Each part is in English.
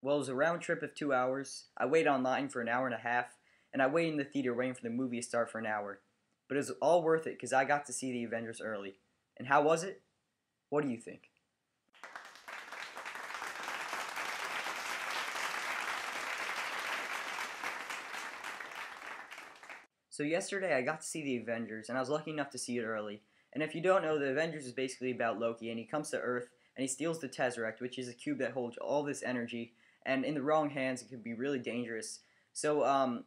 Well, it was a round trip of 2 hours. I waited online for an hour and a half, and I waited in the theater waiting for the movie to start for an hour. But it was all worth it because I got to see the Avengers early. And how was it? What do you think? So yesterday I got to see the Avengers, and I was lucky enough to see it early. And if you don't know, the Avengers is basically about Loki, and he comes to Earth and he steals the Tesseract, which is a cube that holds all this energy. And in the wrong hands, it could be really dangerous. So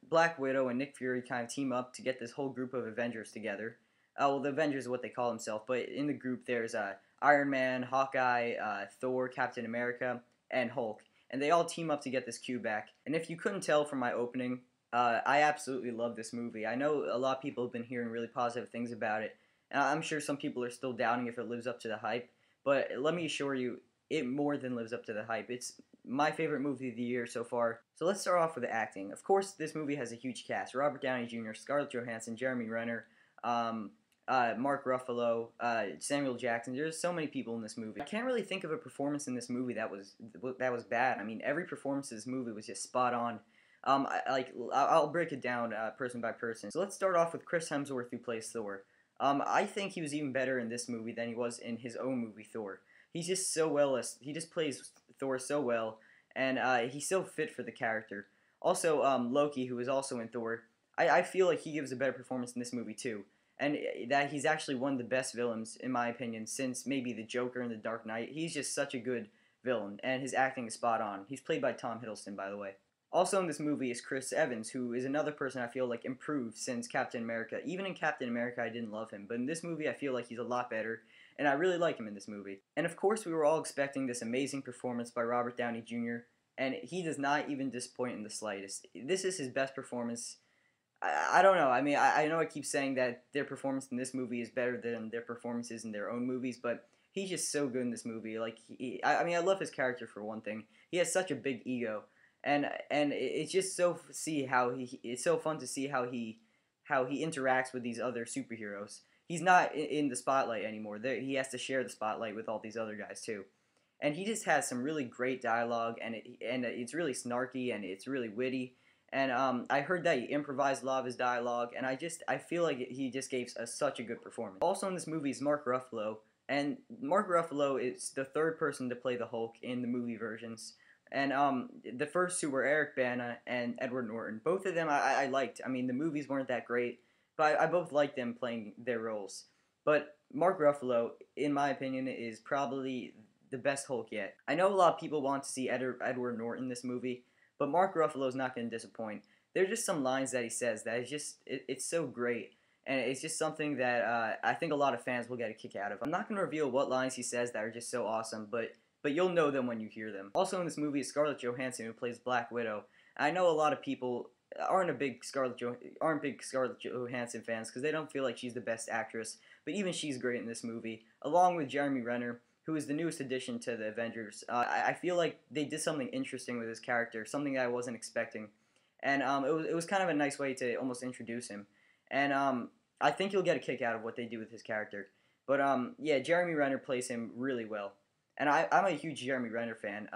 Black Widow and Nick Fury kind of team up to get this whole group of Avengers together. Well, the Avengers is what they call themselves, but in the group there's Iron Man, Hawkeye, Thor, Captain America, and Hulk. And they all team up to get this cube back. And if you couldn't tell from my opening, I absolutely love this movie. I know a lot of people have been hearing really positive things about it, and I'm sure some people are still doubting if it lives up to the hype. But let me assure you, it more than lives up to the hype. It's my favorite movie of the year so far. So let's start off with the acting. Of course, this movie has a huge cast: Robert Downey Jr., Scarlett Johansson, Jeremy Renner, um, Mark Ruffalo, Samuel Jackson. There's so many people in this movie. I can't really think of a performance in this movie that was bad. I mean, every performance in this movie was just spot on. I'll break it down person by person. So let's start off with Chris Hemsworth, who plays Thor. I think he was even better in this movie than he was in his own movie Thor. He's just so well. He just plays Thor so well, and he's so fit for the character. Also, Loki, who is also in Thor, I feel like he gives a better performance in this movie too, and that he's actually one of the best villains in my opinion since maybe the Joker in The Dark Knight. He's just such a good villain, and his acting is spot on. He's played by Tom Hiddleston, by the way. Also in this movie is Chris Evans, who is another person I feel like improved since Captain America. Even in Captain America, I didn't love him, but in this movie, I feel like he's a lot better, and I really like him in this movie. And of course, we were all expecting this amazing performance by Robert Downey Jr., and he does not even disappoint in the slightest. This is his best performance. I don't know. I mean, I know I keep saying that their performance in this movie is better than their performances in their own movies, but he's just so good in this movie. Like, I mean, I love his character for one thing. He has such a big ego, and it's just so see how it's so fun to see how he interacts with these other superheroes. He's not in the spotlight anymore. He has to share the spotlight with all these other guys too, and he just has some really great dialogue, and it's really snarky and it's really witty. And I heard that he improvised a lot of his dialogue, and I feel like he just gave us such a good performance. Also in this movie is Mark Ruffalo, and Mark Ruffalo is the third person to play the Hulk in the movie versions. And the first two were Eric Bana and Edward Norton. Both of them I liked. I mean, the movies weren't that great, but I both liked them playing their roles. But Mark Ruffalo, in my opinion, is probably the best Hulk yet. I know a lot of people want to see Edward Norton in this movie, but Mark Ruffalo is not going to disappoint. There are just some lines that he says that is just it's so great, and it's just something that I think a lot of fans will get a kick out of. I'm not going to reveal what lines he says that are just so awesome, but you'll know them when you hear them. Also in this movie is Scarlett Johansson, who plays Black Widow. I know a lot of people aren't big Scarlett Johansson fans because they don't feel like she's the best actress, but even she's great in this movie, along with Jeremy Renner, who is the newest addition to the Avengers. I feel like they did something interesting with his character, something that I wasn't expecting, and it was kind of a nice way to almost introduce him, and I think you'll get a kick out of what they do with his character. But yeah, Jeremy Renner plays him really well. And I'm a huge Jeremy Renner fan.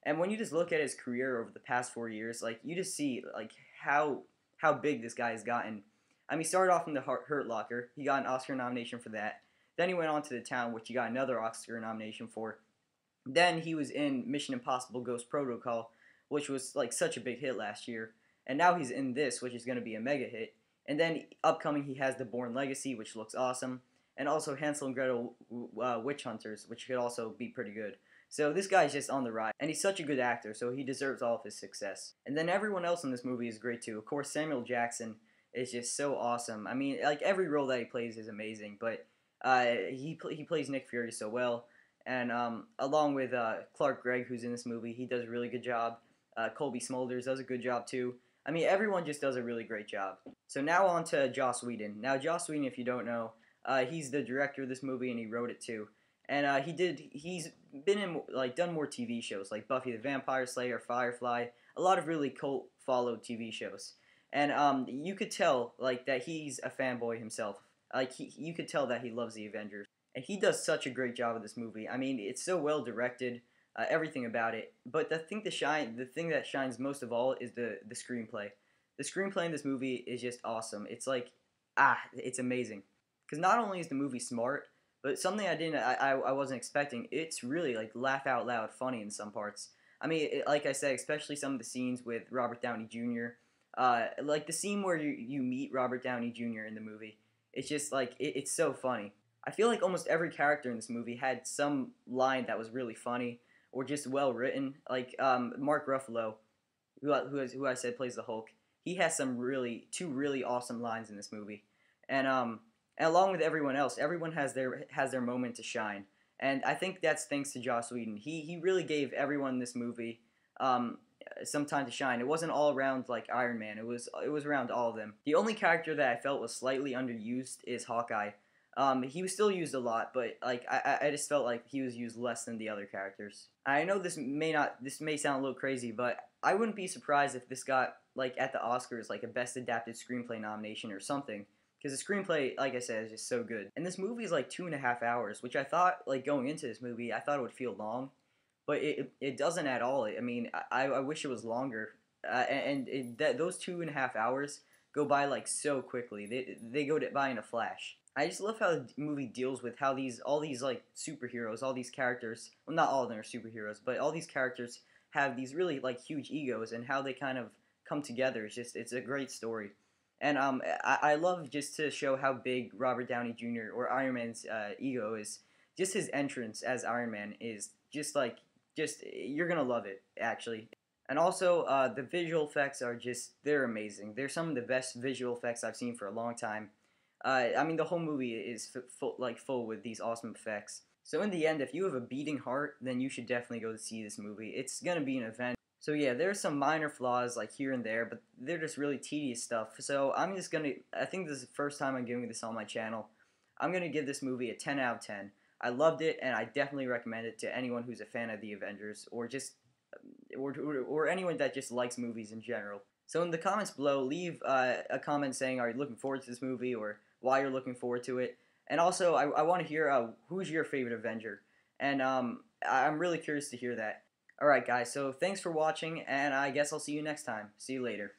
And when you just look at his career over the past 4 years, like you just see like how big this guy has gotten. I mean, he started off in the Hurt Locker. He got an Oscar nomination for that. Then he went on to The Town, which he got another Oscar nomination for. Then he was in Mission Impossible: Ghost Protocol, which was like such a big hit last year. And now he's in this, which is going to be a mega hit. And then upcoming, he has The Bourne Legacy, which looks awesome, and also Hansel and Gretel Witch Hunters, which could also be pretty good. So this guy's just on the rise, and he's such a good actor, so he deserves all of his success. And then everyone else in this movie is great too. Of course, Samuel Jackson is just so awesome. I mean, like every role that he plays is amazing, but he plays Nick Fury so well, and along with Clark Gregg, who's in this movie, he does a really good job. Colby Smulders does a good job too. I mean, everyone just does a really great job. So now on to Joss Whedon. Now, Joss Whedon, if you don't know, he's the director of this movie, and he wrote it too. And he's been in done more TV shows like Buffy the Vampire Slayer, Firefly, a lot of really cult followed TV shows. And you could tell that he's a fanboy himself. You could tell that he loves the Avengers, and he does such a great job of this movie. I mean, it's so well directed. everything about it. But the thing that shines most of all is the screenplay. The screenplay in this movie is just awesome. It's like it's amazing. Because not only is the movie smart, but something I wasn't expecting. It's really like laugh out loud funny in some parts. I mean, like I said, especially some of the scenes with Robert Downey Jr. Like the scene where you meet Robert Downey Jr. in the movie. It's just like it's so funny. I feel like almost every character in this movie had some line that was really funny or just well written. Like Mark Ruffalo, who I said plays the Hulk. He has two really awesome lines in this movie, and along with everyone else, everyone has their moment to shine. And I think that's thanks to Joss Whedon. He really gave everyone in this movie um, some time to shine. It wasn't all around like Iron Man. It was around all of them. The only character that I felt was slightly underused is Hawkeye. He was still used a lot, but like I just felt like he was used less than the other characters. I know this may sound a little crazy, but I wouldn't be surprised if this got like at the Oscars like a Best Adapted Screenplay nomination or something. Because the screenplay, like I said, is just so good. And this movie is like 2.5 hours, which I thought, like going into this movie, I thought it would feel long, but it doesn't at all. I mean, I wish it was longer, those 2.5 hours go by like so quickly. They go by in a flash. I just love how the movie deals with how all these like superheroes, all these characters. Well, not all of them are superheroes, but all these characters have these really like huge egos, and how they kind of come together. It's a great story. And I love just to show how big Robert Downey Jr. or Iron Man's ego is. Just his entrance as Iron Man is just you're gonna love it actually. And also the visual effects they're amazing. They're some of the best visual effects I've seen for a long time. I mean, the whole movie is full with these awesome effects. So in the end, if you have a beating heart, then you should definitely go to see this movie. It's gonna be an event. So yeah, there's some minor flaws like here and there, but they're just really tedious stuff. So I think this is the first time I'm giving this on my channel. I'm gonna give this movie a 10 out of 10. I loved it, and I definitely recommend it to anyone who's a fan of the Avengers, or anyone that just likes movies in general. So in the comments below, leave a comment saying, are you looking forward to this movie, or why you're looking forward to it. And also, I want to hear who's your favorite Avenger. And I'm really curious to hear that. Alright guys, so thanks for watching, and I guess I'll see you next time. See you later.